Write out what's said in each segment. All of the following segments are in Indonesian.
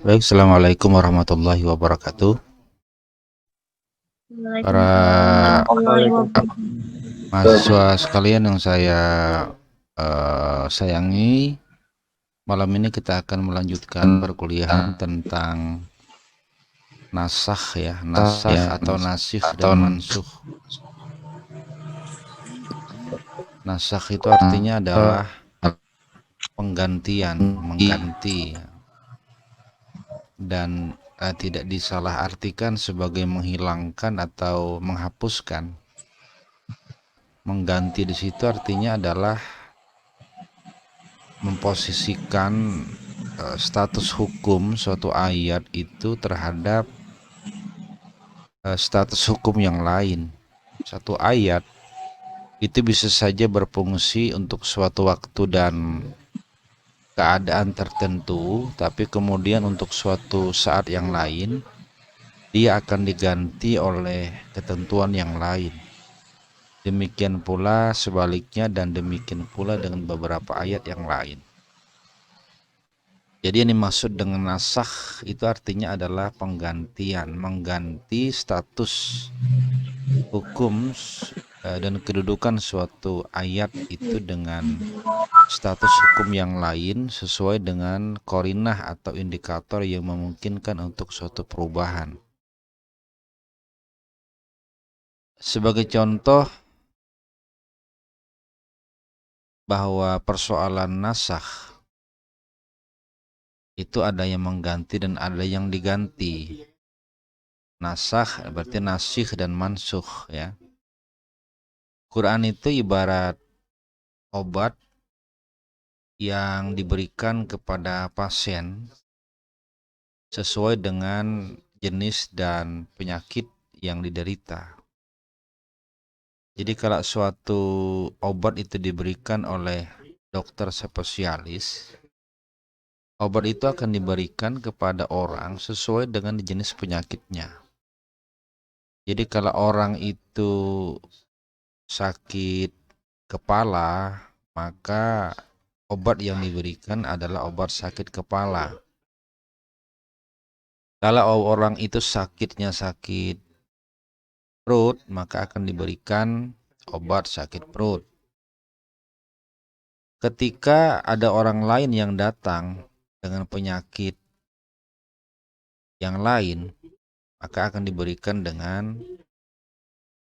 Baik, Assalamualaikum warahmatullahi wabarakatuh. Para Waalaikumsalam warahmatullahi wabarakatuh. mahasiswa sekalian yang saya sayangi, malam ini kita akan melanjutkan perkuliahan tentang nasakh ya, nasakh atau nasikh dan mansukh. Nasakh itu artinya adalah penggantian, mengganti ya. Dan tidak disalahartikan sebagai menghilangkan atau menghapuskan. Mengganti di situ artinya adalah memposisikan status hukum suatu ayat itu terhadap status hukum yang lain. Satu ayat itu bisa saja berfungsi untuk suatu waktu dan keadaan tertentu, tapi kemudian untuk suatu saat yang lain dia akan diganti oleh ketentuan yang lain. Demikian pula sebaliknya dan demikian pula dengan beberapa ayat yang lain. Jadi yang dimaksud dengan nasakh itu artinya adalah penggantian, mengganti status hukum dan kedudukan suatu ayat itu dengan status hukum yang lain sesuai dengan qarinah atau indikator yang memungkinkan untuk suatu perubahan. Sebagai contoh bahwa persoalan nasakh itu ada yang mengganti dan ada yang diganti. Nasakh berarti nasikh dan mansukh ya. Quran itu ibarat obat yang diberikan kepada pasien sesuai dengan jenis dan penyakit yang diderita. Jadi kalau suatu obat itu diberikan oleh dokter spesialis, obat itu akan diberikan kepada orang sesuai dengan jenis penyakitnya. Jadi kalau orang itu sakit kepala, maka obat yang diberikan adalah obat sakit kepala. Kalau orang itu sakitnya sakit perut, maka akan diberikan obat sakit perut. Ketika ada orang lain yang datang dengan penyakit yang lain, maka akan diberikan dengan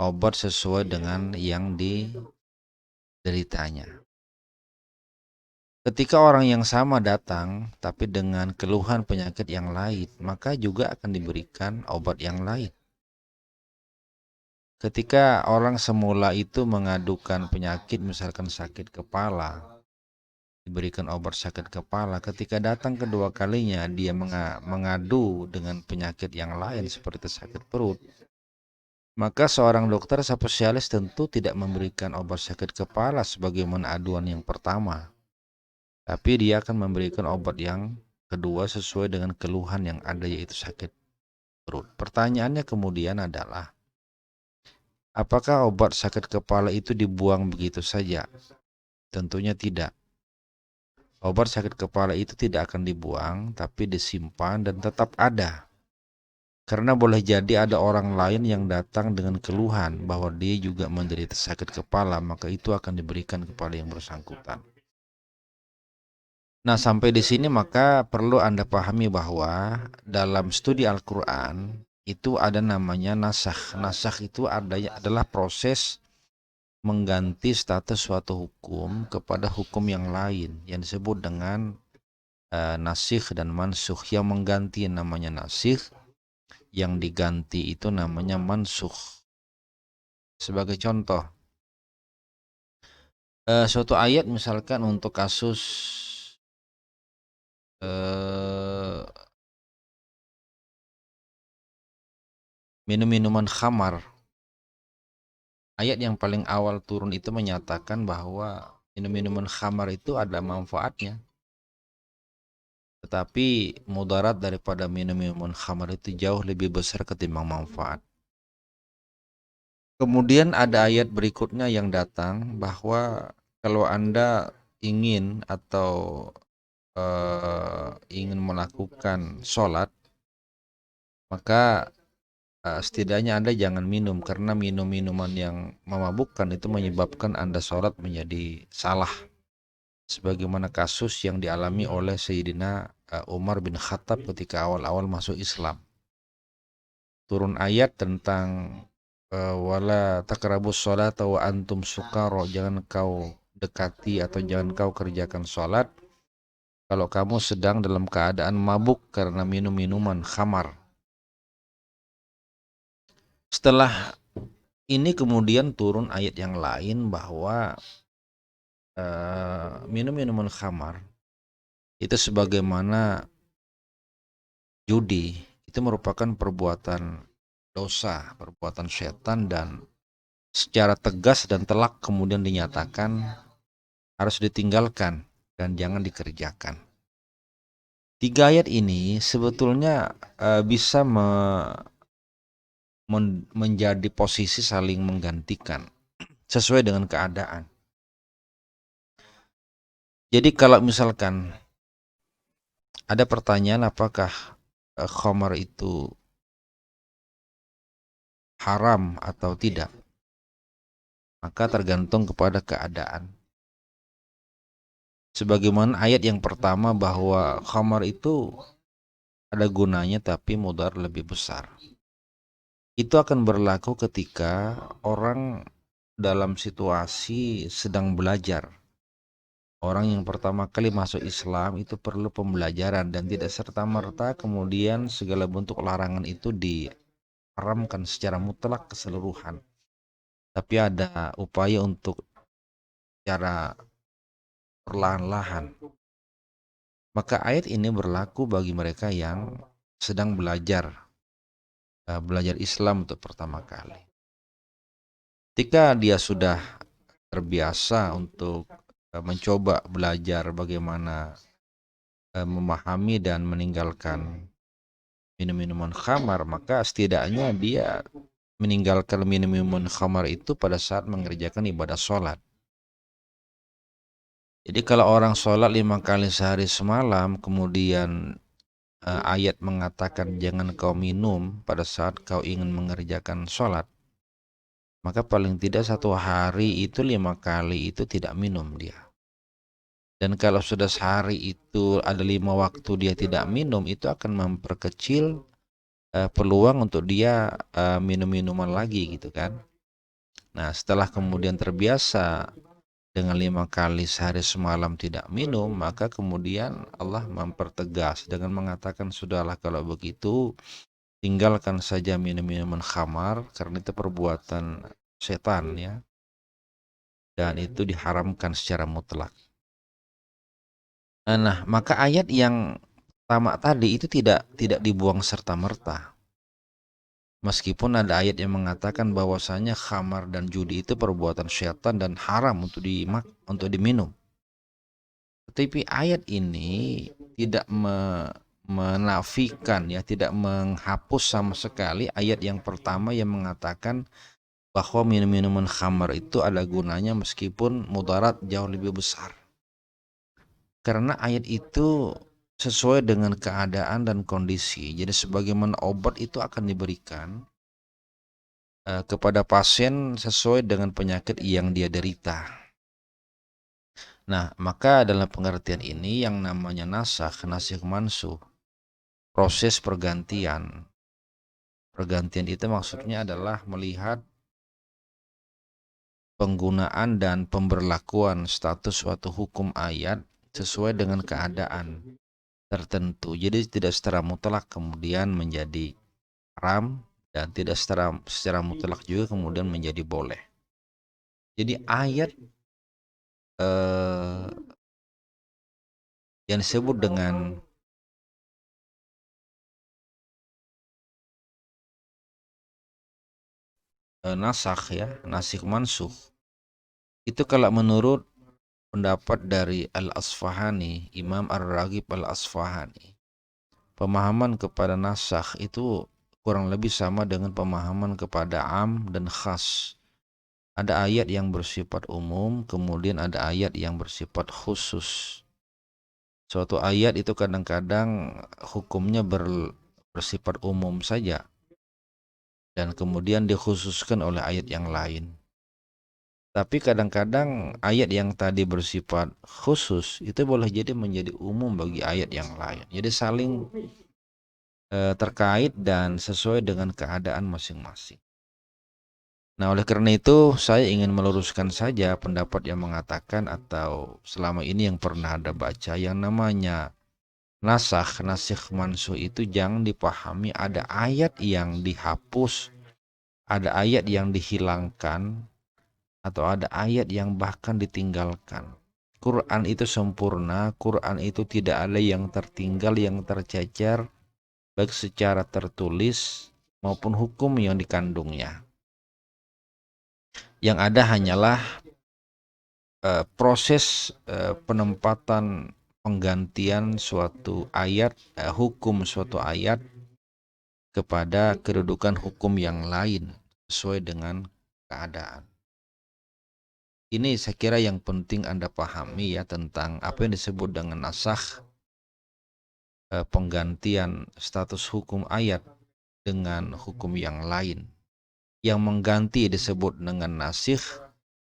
obat sesuai dengan yang dideritanya. Ketika orang yang sama datang tapi dengan keluhan penyakit yang lain, maka juga akan diberikan obat yang lain. Ketika orang semula itu mengadukan penyakit misalkan sakit kepala, diberikan obat sakit kepala. Ketika datang kedua kalinya dia mengadu dengan penyakit yang lain seperti sakit perut, maka seorang dokter spesialis tentu tidak memberikan obat sakit kepala sebagaimana aduan yang pertama, tapi dia akan memberikan obat yang kedua sesuai dengan keluhan yang ada, yaitu sakit perut. Pertanyaannya kemudian adalah, apakah obat sakit kepala itu dibuang begitu saja? Tentunya tidak. Obat sakit kepala itu tidak akan dibuang, tapi disimpan dan tetap ada. Karena boleh jadi ada orang lain yang datang dengan keluhan bahwa dia juga menderita sakit kepala, maka itu akan diberikan kepada yang bersangkutan. Nah, sampai di sini maka perlu Anda pahami bahwa dalam studi Al-Quran itu ada namanya nasakh. Nasakh itu adalah proses mengganti status suatu hukum kepada hukum yang lain yang disebut dengan nasikh dan mansukh. Yang mengganti namanya nasikh, yang diganti itu namanya mansukh. Sebagai contoh, suatu ayat misalkan untuk kasus minum-minuman khamar. Ayat yang paling awal turun itu menyatakan bahwa minum-minuman khamar itu ada manfaatnya. Tetapi mudarat daripada minum-minuman khamar itu jauh lebih besar ketimbang manfaat. Kemudian ada ayat berikutnya yang datang bahwa kalau Anda ingin atau ingin melakukan sholat, maka setidaknya Anda jangan minum, karena minum minuman yang memabukkan itu menyebabkan Anda sholat menjadi salah. Sebagaimana kasus yang dialami oleh Sayyidina Umar bin Khattab ketika awal-awal masuk Islam. Turun ayat tentang wala taqrabus sholata wa antum sukara, jangan kau dekati atau jangan kau kerjakan sholat kalau kamu sedang dalam keadaan mabuk karena minum minuman khamar. Setelah ini kemudian turun ayat yang lain bahwa minum minuman khamar itu sebagaimana judi, itu merupakan perbuatan dosa, perbuatan setan, dan secara tegas dan telak kemudian dinyatakan harus ditinggalkan dan jangan dikerjakan. 3 ayat ini sebetulnya bisa menjadi posisi saling menggantikan sesuai dengan keadaan. Jadi kalau misalkan ada pertanyaan apakah khamar itu haram atau tidak, maka tergantung kepada keadaan. Sebagaimana ayat yang pertama bahwa khamar itu ada gunanya tapi mudar lebih besar. Itu akan berlaku ketika orang dalam situasi sedang belajar. Orang yang pertama kali masuk Islam itu perlu pembelajaran dan tidak serta-merta kemudian segala bentuk larangan itu diharamkan secara mutlak keseluruhan. Tapi ada upaya untuk secara perlahan-lahan. Maka ayat ini berlaku bagi mereka yang sedang belajar Islam untuk pertama kali. Ketika dia sudah terbiasa untuk mencoba belajar bagaimana memahami dan meninggalkan minum-minuman khamar, maka setidaknya dia meninggalkan minum-minuman khamar itu pada saat mengerjakan ibadah sholat. Jadi kalau orang sholat 5 kali sehari semalam, kemudian ayat mengatakan jangan kau minum pada saat kau ingin mengerjakan sholat, maka paling tidak 1 hari itu 5 kali itu tidak minum dia. Dan kalau sudah sehari itu ada 5 waktu dia tidak minum, itu akan memperkecil peluang untuk dia minum minuman lagi gitu kan. Nah setelah kemudian terbiasa dengan 5 kali sehari semalam tidak minum, maka kemudian Allah mempertegas dengan mengatakan sudahlah kalau begitu tinggalkan saja minum minuman khamar karena itu perbuatan setan ya, dan itu diharamkan secara mutlak. Nah maka ayat yang pertama tadi itu tidak dibuang serta-merta. Meskipun ada ayat yang mengatakan bahwasanya khamar dan judi itu perbuatan syaitan dan haram untuk diminum. Tetapi ayat ini tidak menafikan ya, tidak menghapus sama sekali ayat yang pertama yang mengatakan bahwa minum-minuman khamar itu ada gunanya meskipun mudarat jauh lebih besar. Karena ayat itu sesuai dengan keadaan dan kondisi. Jadi sebagaimana obat itu akan diberikan kepada pasien sesuai dengan penyakit yang dia derita. Nah, maka dalam pengertian ini yang namanya nasikh mansuh, proses pergantian. Pergantian itu maksudnya adalah melihat penggunaan dan pemberlakuan status suatu hukum ayat sesuai dengan keadaan tertentu. Jadi tidak secara mutlak kemudian menjadi haram dan tidak secara mutlak juga kemudian menjadi boleh. Jadi ayat yang disebut dengan nasikh ya, nasikh mansuh, itu kalau menurut pendapat dari Al-Asfahani, Imam Ar-Raghib Al-Asfahani, pemahaman kepada nasikh itu kurang lebih sama dengan pemahaman kepada am dan khas. Ada ayat yang bersifat umum, kemudian ada ayat yang bersifat khusus. Suatu ayat itu kadang-kadang hukumnya bersifat umum saja dan kemudian dikhususkan oleh ayat yang lain. Tapi kadang-kadang ayat yang tadi bersifat khusus itu boleh jadi menjadi umum bagi ayat yang lain. Jadi saling terkait dan sesuai dengan keadaan masing-masing. Nah, oleh karena itu saya ingin meluruskan saja pendapat yang mengatakan atau selama ini yang pernah Anda baca yang namanya nasikh mansuh itu jangan dipahami ada ayat yang dihapus, ada ayat yang dihilangkan, atau ada ayat yang bahkan ditinggalkan. Quran itu sempurna, Quran itu tidak ada yang tertinggal, yang tercecer, baik secara tertulis maupun hukum yang dikandungnya. Yang ada hanyalah proses penempatan penggantian suatu ayat, hukum suatu ayat kepada kedudukan hukum yang lain sesuai dengan keadaan. Ini saya kira yang penting Anda pahami ya tentang apa yang disebut dengan nasakh, penggantian status hukum ayat dengan hukum yang lain. Yang mengganti disebut dengan nasikh,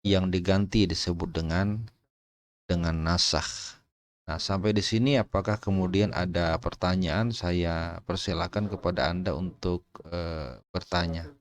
yang diganti disebut dengan nasakh. Nah, sampai di sini apakah kemudian ada pertanyaan? Saya persilakan kepada Anda untuk bertanya.